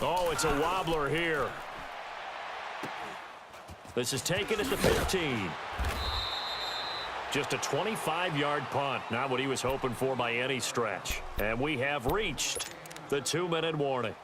Oh, it's a wobbler here. This is taken at the 15. Just a 25-yard punt. Not what he was hoping for by any stretch. And we have reached the 2-minute warning.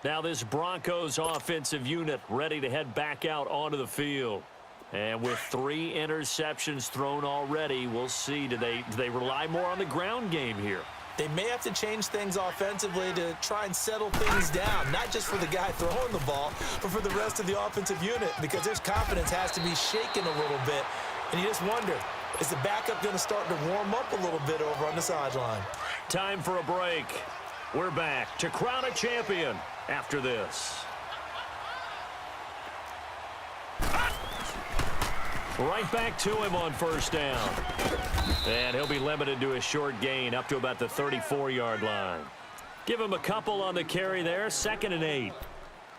Now this Broncos offensive unit ready to head back out onto the field. And with 3 interceptions thrown already, we'll see. Do they rely more on the ground game here? They may have to change things offensively to try and settle things down, not just for the guy throwing the ball, but for the rest of the offensive unit, because his confidence has to be shaken a little bit. And you just wonder, is the backup going to start to warm up a little bit over on the sideline? Time for a break. We're back to crown a champion after this. Right back to him on first down. And he'll be limited to a short gain up to about the 34-yard line. Give him a couple on the carry there, 2nd and 8.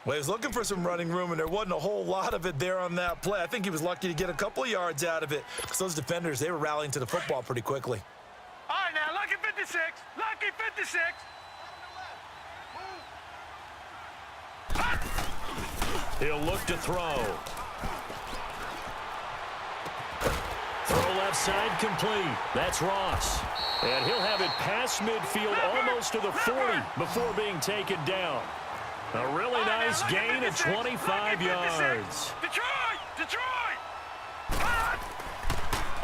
Well, he was looking for some running room, and there wasn't a whole lot of it there on that play. I think he was lucky to get a couple of yards out of it, because those defenders, they were rallying to the football pretty quickly. All right, now, lucky 56. Lucky 56. He'll look to throw. Throw left side complete. That's Ross. And he'll have it past midfield almost to the 40 before being taken down. A really nice gain of 25 yards. Detroit!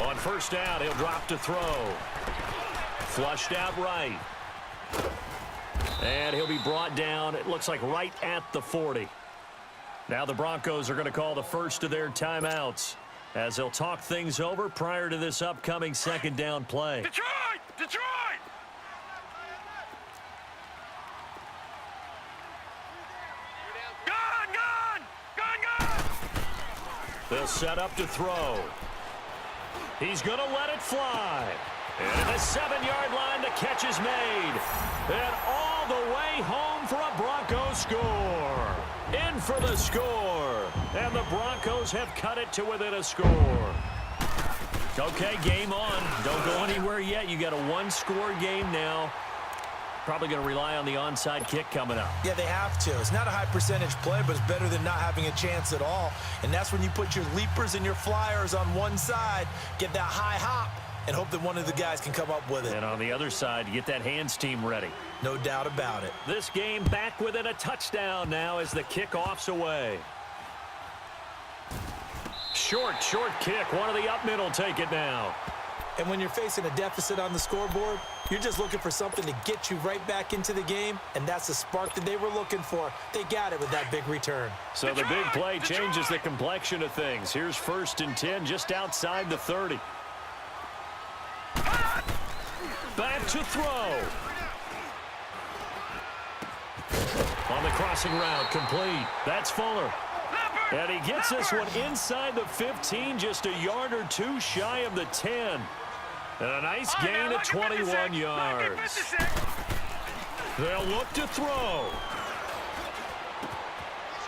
On first down, he'll drop to throw. Flushed out right. And he'll be brought down, it looks like right at the 40. Now the Broncos are going to call the first of their timeouts as they'll talk things over prior to this upcoming 2nd down play. Detroit! Gone! They'll set up to throw. He's going to let it fly. And at the 7-yard line, the catch is made. And all the way home for a Broncos score. In for the score. And the Broncos have cut it to within a score. Okay, game on. Don't go anywhere yet. You got a 1-score game now. Probably going to rely on the onside kick coming up. Yeah, they have to. It's not a high percentage play, but it's better than not having a chance at all. And that's when you put your leapers and your flyers on one side, get that high hop, and hope that one of the guys can come up with it. And on the other side, get that hands team ready. No doubt about it. This game back within a touchdown now as the kickoff's away. Short kick. One of the up middle take it now. And when you're facing a deficit on the scoreboard, you're just looking for something to get you right back into the game, and that's the spark that they were looking for. They got it with that big return. So the big play changes the complexion of things. Here's 1st and 10 just outside the 30. Back to throw. On the crossing route, complete. That's Fuller. And he gets this one inside the 15, just a yard or two shy of the 10. And a nice gain of 21 yards. They'll look to throw.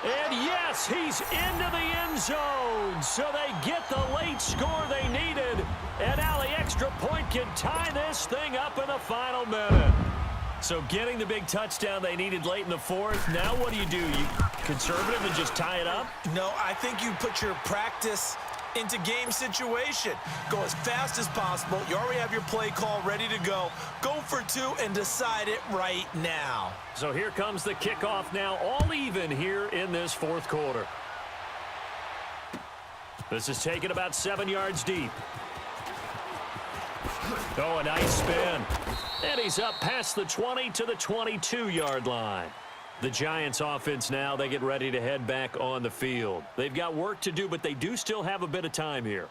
And yes, he's into the end zone. So they get the late score they needed. And now the extra point can tie this thing up in the final minute. So getting the big touchdown they needed late in the 4th. Now what do? You conservative and just tie it up? No, I think you put your practice into game situation. Go as fast as possible. You already have your play call ready to go. Go for 2 and decide it right now. So here comes the kickoff now, all even here in this 4th quarter. This is taken about 7 yards deep. Oh, a nice spin. And he's up past the 20 to the 22-yard line. The Giants offense now, they get ready to head back on the field. They've got work to do, but they do still have a bit of time here.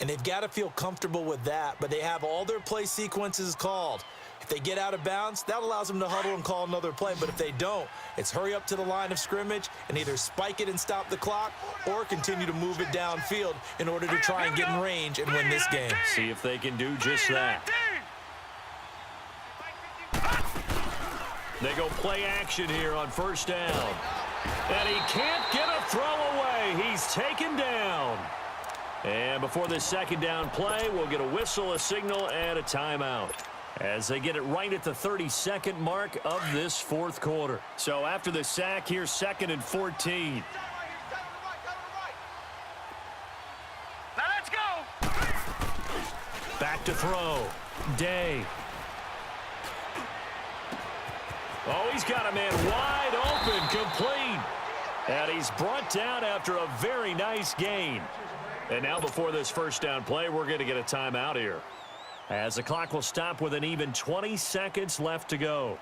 And they've got to feel comfortable with that, but they have all their play sequences called. If they get out of bounds, that allows them to huddle and call another play. But if they don't, it's hurry up to the line of scrimmage and either spike it and stop the clock or continue to move it downfield in order to try and get in range and win this game. See if they can do just that. They go play action here on first down. And he can't get a throw away. He's taken down. And before this 2nd down play, we'll get a whistle, a signal, and a timeout. as they get it right at the 32nd mark of this fourth quarter. So after the sack, here's 2nd and 14. Now let's go. Back to throw. Day. Oh, he's got a man wide open, complete. And he's brought down after a very nice gain. And now before this first down play, we're going to get a timeout here, as the clock will stop with an even 20 seconds left to go.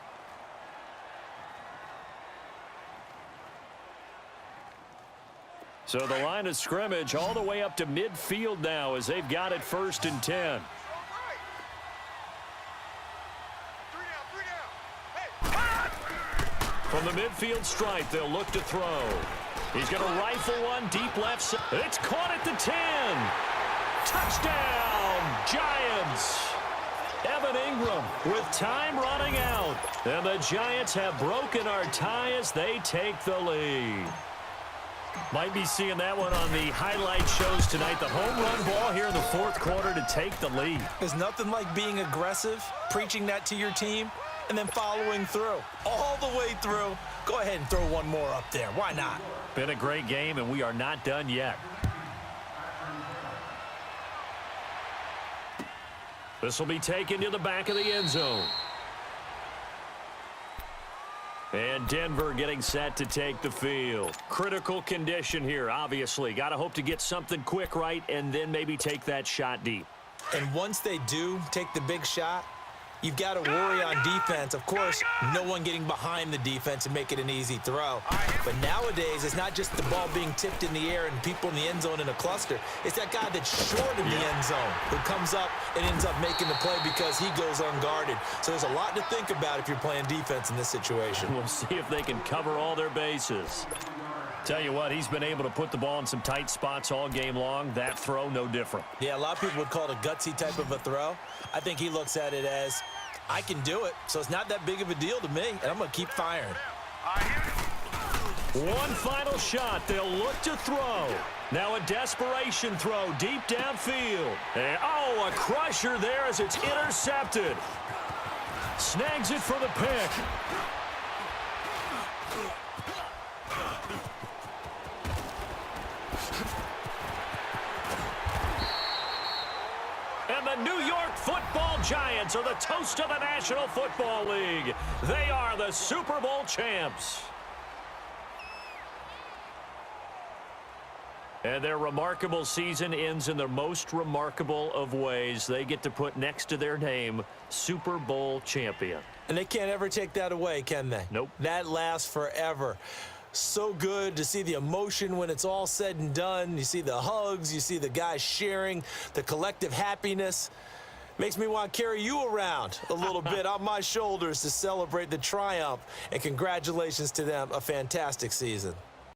So the line of scrimmage all the way up to midfield now, as they've got it 1st and 10. From the midfield stripe, they'll look to throw. He's going to rifle one deep left side. It's caught at the 10. Touchdown, Giants. Evan Ingram with time running out. And the Giants have broken our tie as they take the lead. Might be seeing that one on the highlight shows tonight. The home run ball here in the fourth quarter to take the lead. There's nothing like being aggressive, preaching that to your team, and then following through. All the way through. Go ahead and throw one more up there. Why not? Been a great game, and we are not done yet. This will be taken to the back of the end zone. And Denver getting set to take the field. Critical condition here, obviously. Got to hope to get something quick right and then maybe take that shot deep. And once they do take the big shot, you've got to worry on defense. Of course, no one getting behind the defense and make it an easy throw. But nowadays, it's not just the ball being tipped in the air and people in the end zone in a cluster. It's that guy that's short in the end zone who comes up and ends up making the play because he goes unguarded. So there's a lot to think about if you're playing defense in this situation. We'll see if they can cover all their bases. Tell you what, he's been able to put the ball in some tight spots all game long. That throw, no different. Yeah, a lot of people would call it a gutsy type of a throw. I think he looks at it as, I can do it, so it's not that big of a deal to me, and I'm going to keep firing. One final shot. They'll look to throw. Now a desperation throw deep downfield. And, oh, a crusher there as it's intercepted. Snags it for the pick. And the New York Football Giants are the toast of the National Football League. They are the Super Bowl champs. And their remarkable season ends in the most remarkable of ways. They get to put next to their name, Super Bowl champion. And they can't ever take that away, can they? Nope. That lasts forever. So good to see the emotion when it's all said and done. You see the hugs, you see the guys sharing, the collective happiness. Makes me want to carry you around a little bit on my shoulders to celebrate the triumph. And congratulations to them, a fantastic season.